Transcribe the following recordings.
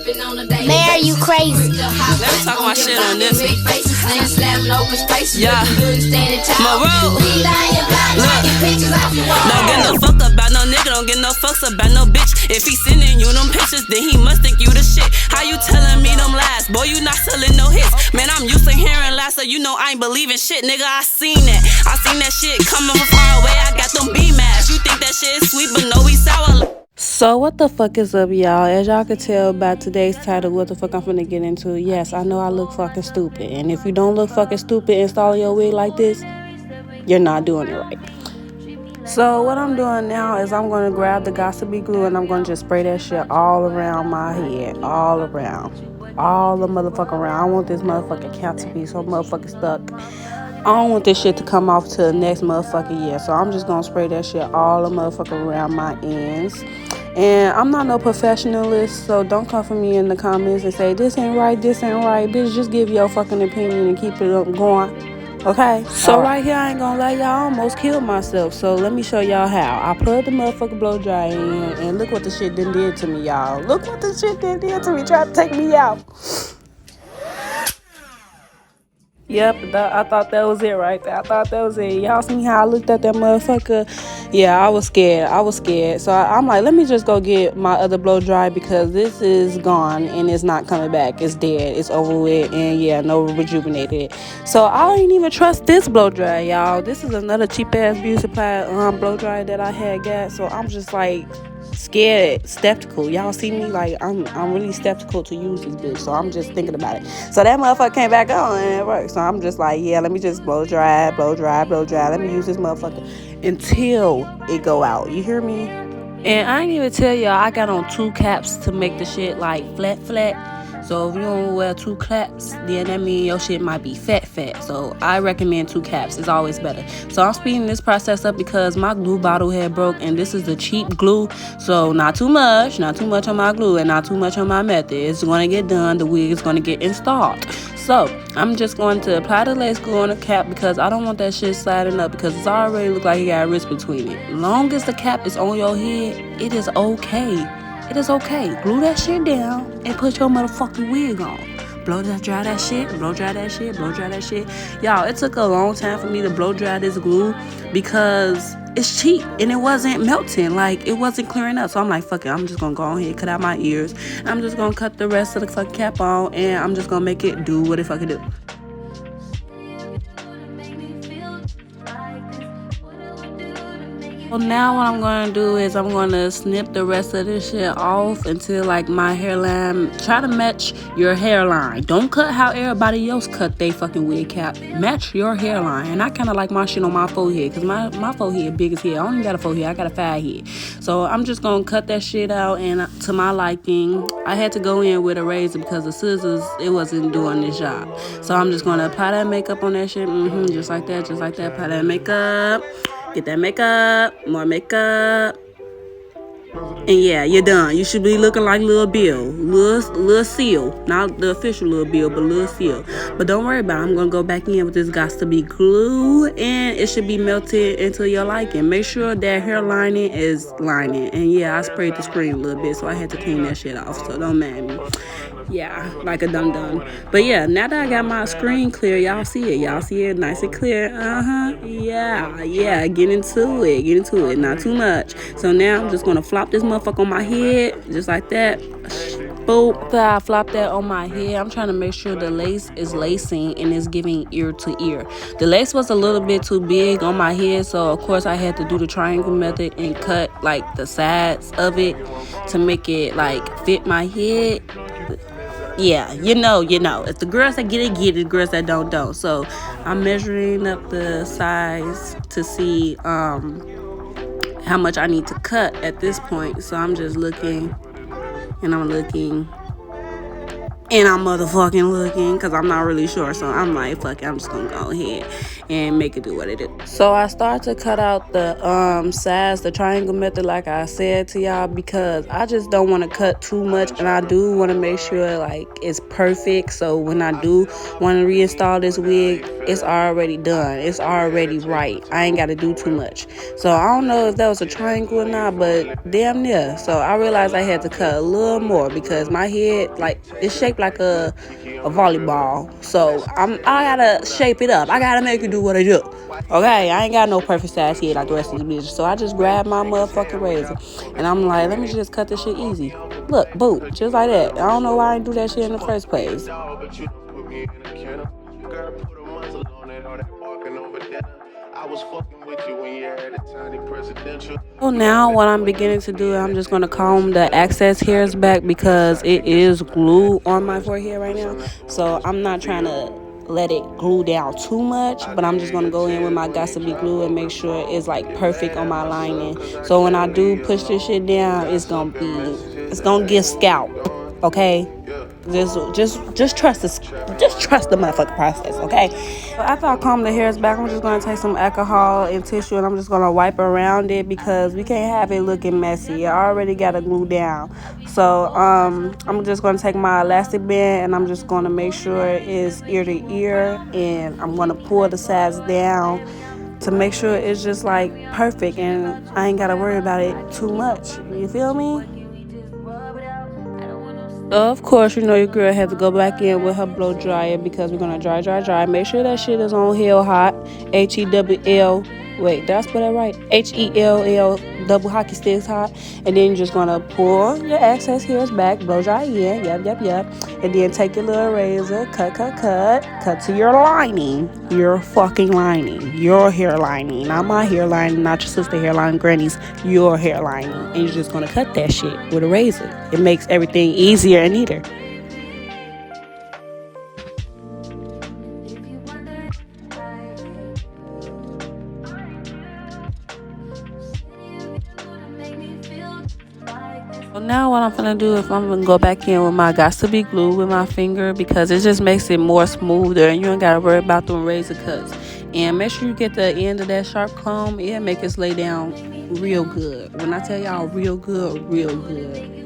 Mayor, you crazy. Let me talk my shit on this one. Yeah, Maroon. Look, don't get no fuck about no nigga, don't get no fucks about no bitch. If he sending you them pictures, then he must think you the shit. How you telling me them lies? Boy, you not selling no hits. Man, I'm used to hearing lies, so you know I ain't believing shit, nigga. I seen that shit coming from far away. I got them B-mash. You think that shit is sweet, but no, we sour. So what the fuck is up, y'all? As y'all can tell by today's title, what the fuck I'm finna get into. Yes, I know I look fucking stupid. And if you don't look fucking stupid installing your wig like this, you're not doing it right. So what I'm doing now is I'm going to grab the gossipy glue and I'm going to just spray that shit all around my head. All around. All the motherfucking around. I don't want this motherfucking cap to be so motherfucking stuck. I don't want this shit to come off to the next motherfucking year. So I'm just going to spray that shit all the motherfucking around my ends. And I'm not no professionalist, so don't come for me in the comments and say, this ain't right, this ain't right. Bitch, just give your fucking opinion and keep it up going. Okay? So right here, I ain't gonna lie, y'all, I almost killed myself. So let me show y'all how. I plugged the motherfucking blow dry in, and look what the shit done did to me, y'all. Look what the shit did to me. Tried to take me out. Yep, I thought that was it right there. I thought that was it. Y'all see how I looked at that motherfucker? Yeah, I was scared. So I'm like, let me just go get my other blow dry because this is gone and it's not coming back. It's dead. It's over with. And yeah, no rejuvenated. So I ain't even trust this blow dry, y'all. This is another cheap ass beauty supply blow dry that I had got. So I'm just like scared, skeptical. Y'all see me? Like I'm really skeptical to use this bitch. So I'm just thinking about it. So that motherfucker came back on and it worked. So I'm just like, yeah, let me just blow dry. Let me use this motherfucker until it go out. You hear me? And I ain't even tell y'all I got on 2 caps to make the shit like flat. So if you don't wear 2 caps, then that means your shit might be fat. So I recommend 2 caps. It's always better. So I'm speeding this process up because my glue bottle had broke and this is the cheap glue. So not too much on my glue and not too much on my method. It's going to get done. The wig is going to get installed. So I'm just going to apply the lace glue on the cap because I don't want that shit sliding up because it's already look like you got a wrist between it. Long as the cap is on your head, it is okay. It is okay. Glue that shit down and put your motherfucking wig on. Blow dry that shit. Y'all, it took a long time for me to blow dry this glue because it's cheap and it wasn't melting. Like, it wasn't clearing up. So I'm like, fuck it. I'm just going to go ahead and cut out my ears. I'm just going to cut the rest of the fucking cap on and I'm just going to make it do what it fucking do. So now what I'm going to do is I'm going to snip the rest of this shit off until like my hairline. Try to match your hairline. Don't cut how everybody else cut they fucking wig cap. Match your hairline. And I kind of like my shit on my forehead because my forehead big as hell. I don't even got a forehead. I got a forehead. So I'm just going to cut that shit out and to my liking. I had to go in with a razor because the scissors, it wasn't doing this job. So I'm just going to apply that makeup on that shit. Just like that. Apply that makeup. Get that makeup, more makeup, and yeah, you're done. You should be looking like Lil Bill, Lil Seal, not the official Lil Bill, but Lil Seal. But don't worry about it. I'm gonna go back in with this Got2b glue, and it should be melted into your liking. Make sure that hair lining is lining, and yeah, I sprayed the screen a little bit, so I had to clean that shit off. So don't mind me. Yeah, like a dum-dum. But yeah, now that I got my screen clear, y'all see it nice and clear. Yeah, get into it, not too much. So now I'm just gonna flop this motherfucker on my head, just like that. Boom. After I flop that on my head, I'm trying to make sure the lace is lacing and is giving ear to ear. The lace was a little bit too big on my head, so of course I had to do the triangle method and cut like the sides of it to make it like fit my head. Yeah, you know. If the girls that get it, the girls that don't. So I'm measuring up the size to see how much I need to cut at this point. So I'm just looking, and I'm looking, And I'm motherfucking looking because I'm not really sure. So I'm like, fuck it, I'm just gonna go ahead and make it do what it do. So I start to cut out the sides, the triangle method, like I said to y'all, because I just don't want to cut too much, and I do want to make sure like it's perfect. So when I do want to reinstall this wig, it's already done. It's already right. I ain't got to do too much. So I don't know if that was a triangle or not, but damn near. So I realized I had to cut a little more because my head, like, it's shaped like a volleyball. So I gotta shape it up. I gotta make it do what it do. Okay, I ain't got no perfect size head like the rest of these bitches. So I just grabbed my motherfucking razor and I'm like, let me just cut this shit easy. Look, boom, just like that. I don't know why I didn't do that shit in the first place. So now what I'm beginning to do, I'm just going to comb the excess hairs back because it is glue on my forehead right now. So I'm not trying to let it glue down too much, but I'm just going to go in with my Got-to-Be glue and make sure it's like perfect on my lining. So when I do push this shit down, it's going to give scalp, okay? Just trust this. Just trust the motherfucking process, okay? So after I comb the hairs back, I'm just gonna take some alcohol and tissue and I'm just gonna wipe around it because we can't have it looking messy. I already got it glued down. So I'm just gonna take my elastic band and I'm just gonna make sure it's ear to ear, and I'm gonna pull the sides down to make sure it's just like perfect and I ain't gotta worry about it too much. You feel me? Of course, you know your girl had to go back in with her blow dryer because we're gonna dry. Make sure that shit is on hell hot. HEWL. Wait, did I spell that right? HELL double hockey sticks hot. And then you're just gonna pull your excess hairs back, blow dry in. Yep. And then take your little razor, cut to your lining. Your fucking lining. Your hair lining. Not my hair lining, not your sister hairline, granny's, your hair lining. And you're just gonna cut that shit with a razor. It makes everything easier and neater. So now what I'm gonna do is I'm gonna go back in with my Got-to-Be glue with my finger because it just makes it more smoother and you ain't gotta worry about them razor cuts. And make sure you get the end of that sharp comb. It'll make us lay down real good. When I tell y'all real good.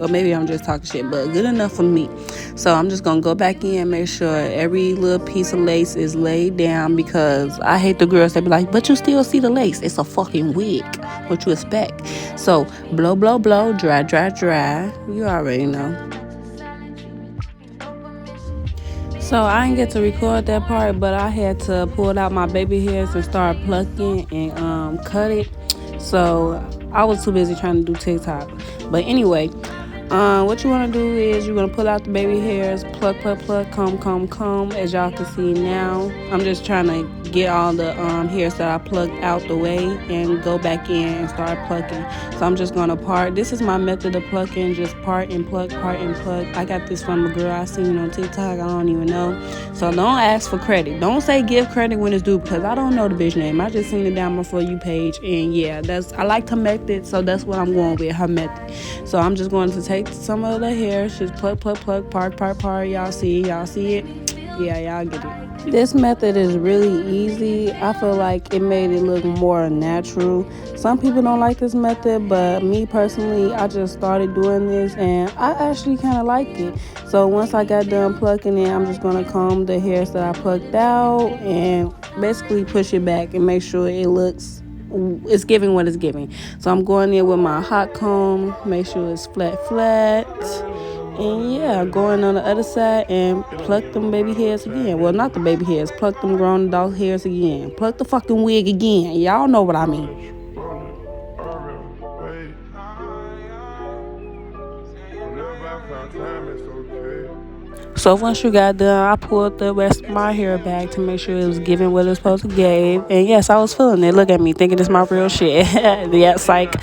Or maybe I'm just talking shit, but good enough for me. So I'm just gonna go back in and make sure every little piece of lace is laid down because I hate the girls that be like, but you still see the lace. It's a fucking wig. What you expect? So blow, dry. You already know. So I didn't get to record that part, but I had to pull out my baby hairs and start plucking and cut it. So I was too busy trying to do TikTok. But anyway, what you want to do is you're going to pull out the baby hairs, pluck, comb. As y'all can see now, I'm just trying to get all the hairs that I plucked out the way and go back in and start plucking. So I'm just going to part. This is my method of plucking, just part and pluck. I got this from a girl I seen on TikTok. I don't even know. So don't ask for credit. Don't say give credit when it's due because I don't know the bitch name. I just seen it down my For You page. And yeah, I like her method. So that's what I'm going with, her method. So I'm just going to take some of the hair, just pluck, part. Y'all see it? Yeah, y'all get it. This method is really easy. I feel like it made it look more natural. Some people don't like this method, but me personally, I just started doing this and I actually kind of like it. So once I got done plucking it, I'm just going to comb the hairs that I plucked out and basically push it back and make sure it's giving what it's giving. So I'm going in with my hot comb, make sure it's flat. And yeah, going on the other side and pluck them baby hairs again. Well, not the baby hairs, pluck them grown adult hairs again. Pluck the fucking wig again. Y'all know what I mean. So once you got done, I pulled the rest of my hair back to make sure it was giving what it was supposed to give. And yes, I was feeling it. Look at me, thinking it's my real shit. Yeah, psych.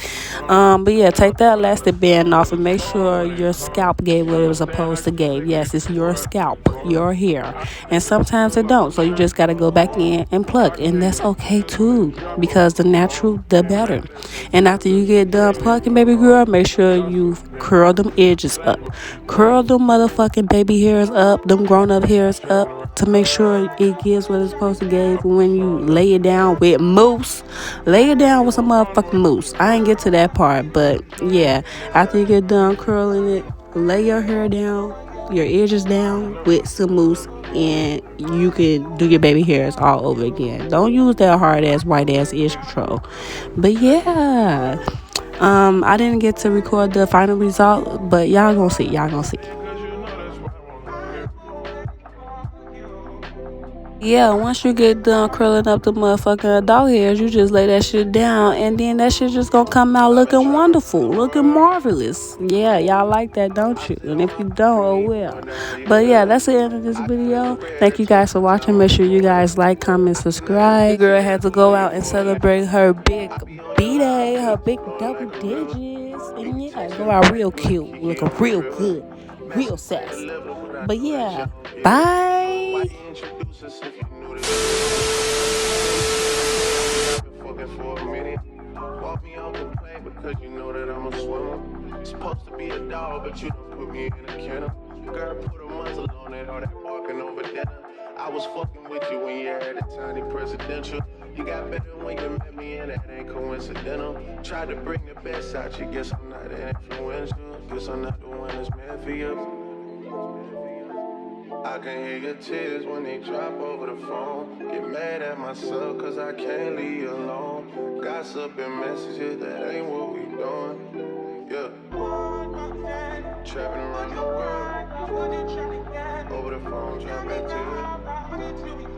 But yeah, take that elastic band off and make sure your scalp gave what it was supposed to give. Yes, it's your scalp, your hair. And sometimes it don't. So you just got to go back in and pluck. And that's okay too. Because the natural, the better. And after you get done plucking, baby girl, make sure you curl them edges up. Curl them motherfucking baby hairs hairs up, them grown-up hairs up, to make sure it gives what it's supposed to give when you lay it down with mousse. Lay it down with some motherfucking mousse. I ain't get to that part, but yeah, after you get done curling it, lay your hair down, your edges down with some mousse, and you can do your baby hairs all over again. Don't use that hard ass white ass edge control. But yeah, I didn't get to record the final result, but y'all gonna see. Yeah, once you get done curling up the motherfucking adult hairs, you just lay that shit down, and then that shit just gonna come out looking wonderful, looking marvelous. Yeah, y'all like that, don't you? And if you don't, oh well. But yeah, that's the end of this video. Thank you guys for watching. Make sure you guys like, comment, subscribe. Girl had to go out and celebrate her big B-Day, her big double digits. And yeah, go out real cute, looking real good, real sassy. But yeah, bye. Walk me off the plane because you know that I'm a swimmer. Supposed to be a dog, but you don't put me in a kennel. Girl, put a muzzle on it, all that barking over dinner. I was fucking with you when you had a tiny presidential. You got better when you met me, and that ain't coincidental. Tried to bring the best out you, guess I'm not that influential. Guess I'm not the one that's meant for you. I can hear your tears when they drop over the phone. Get mad at myself cause I can't leave you alone. Gossip and messages, that ain't what we doing. Yeah. Trapping around the world. Over the phone, drop back to you.